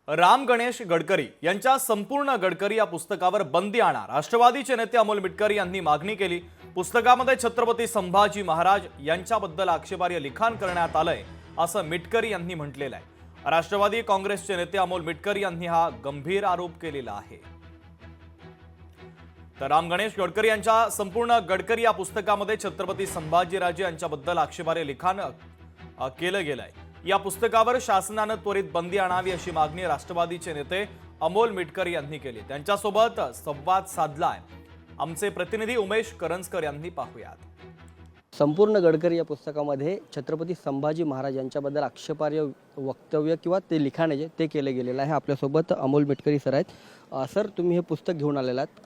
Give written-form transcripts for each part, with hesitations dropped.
राम गणेश गडकरी यांच्या संपूर्ण गडकरी या पुस्तकावर बंदी आणा राष्ट्रवादीचे नेते अमोल मिटकरी यांनी मागणी केली। पुस्तकामध्ये छत्रपती संभाजी महाराज यांच्याबद्दल आक्षेपार्ह लिखाण करण्यात आलंय असं मिटकरी यांनी म्हटलेलं आहे। राष्ट्रवादी काँग्रेसचे नेते अमोल मिटकरी यांनी हा गंभीर आरोप केलेला आहे। तर राम गणेश गडकरी यांच्या संपूर्ण गडकरी या पुस्तकामध्ये छत्रपती संभाजीराजे यांच्याबद्दल आक्षेपार्ह लिखाण केलं गेलंय। या पुस्तकावर शासनाने त्वरित बंदी आणावी अशी मागणी राष्ट्रवादीचे नेते अमोल मिटकरी यांनी केली। त्यांच्यासोबत संवाद साधलाय आमचे प्रतिनिधी उमेश करंजकर यांनी। पाहूयात। संपूर्ण गडकरी या पुस्तकामध्ये छत्रपती संभाजी महाराज यांच्याबद्दल आक्षेपार्ह वक्तव्य किंवा ते लिखाण आहे ते केले गेलेलं आहे। आपल्यासोबत अमोल मिटकरी सर आहेत। सर, तुम्ही हे पुस्तक घेऊन आलेला आहात।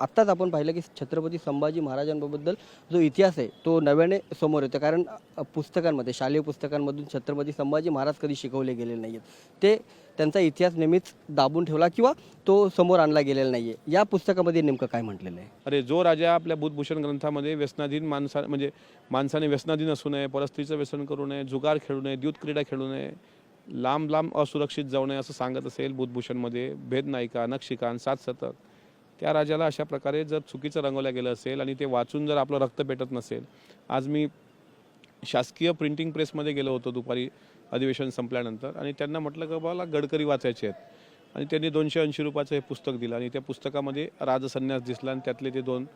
आत्ताच आपण पाहिलं की छत्रपती संभाजी महाराजांबद्दल जो इतिहास आहे तो नव्याने समोर येतो, कारण पुस्तकांमध्ये शालेय पुस्तकांमधून छत्रपती संभाजी महाराज कधी शिकवले गेलेले नाही आहेत। ते त्यांचा इतिहास नेहमीच दाबून ठेवला किंवा तो समोर आणला गेलेला नाही आहे। या पुस्तकामध्ये नेमकं काय म्हटलेलं आहे? अरे, जो राजा आपल्या बुद्धभूषण ग्रंथामध्ये व्यसनाधीन माणसाने व्यसनाधीन असू नये, परस्त्रीचं व्यसन करू नये, जुगार खेळू नये, द्यूत क्रीडा खेळू नये, लांब लांब असुरक्षित जाऊ नये असं सांगत असेल बुद्धभूषणमध्ये, भेद नायिका, नक्षिकांत, 7 शतक, त्या राजाला अशा प्रकारे जर चुकीचं रंगवलं गेलं असेल आणि ते वाचून जर आपलं रक्त पेटत नसेल। आज मी शासकीय प्रिंटिंग प्रेसमध्ये गेलो होतो दुपारी अधिवेशन संपल्यानंतर आणि त्यांना म्हटलं की मला गडकरी वाचायचे आहेत आणि त्यांनी 280 रुपयाचं हे पुस्तक दिलं आणि त्या पुस्तकामध्ये राजसन्यास दिसला आणि त्यातले ते 2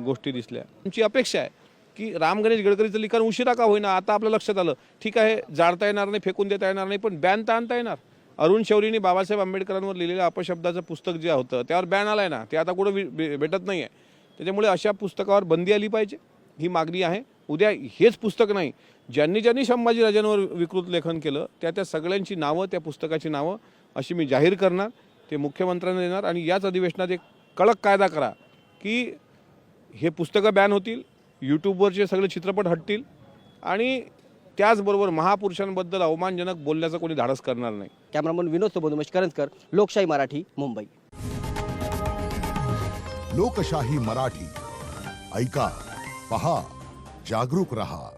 गोष्टी दिसल्या। तुमची अपेक्षा आहे की राम गणेश गडकरीचं लिखाण उशिरा का होईना आता आपल्या लक्षात आलं, ठीक आहे, जाळता येणार नाही, फेकून देता येणार नाही, पण बॅन तर आणता येणार। अरुण शौरींनी बाबासाहेब आंबेडकरांवर लिहिलेलं अपशब्दाचं पुस्तक जे होतं त्यावर बॅन आलाय ना, ते आता कुठं भेटत नाही आहे। त्याच्यामुळे अशा पुस्तकावर बंदी आली पाहिजे ही मागणी आहे। उद्या हेच पुस्तक नाही, ज्यांनी संभाजीराजांवर विकृत लेखन केलं त्या सगळ्यांची नावं, त्या पुस्तकाची नावं अशी मी जाहीर करणार, ते मुख्यमंत्र्यांना देणार आणि याच अधिवेशनात एक कडक कायदा करा की हे पुस्तकं बॅन होतील, यूट्यूबवरचे सगळे चित्रपट हटतील आणि त्याचबरोबर महापुरुषांबद्दल अवमानजनक बोलण्याचं कोणी धाडस करणार नाही। कॅमेरामन विनोद सोबत उमेश करंजकर, लोकशाही मराठी, मुंबई। लोकशाही मराठी, ऐका, पहा, जागरूक रहा।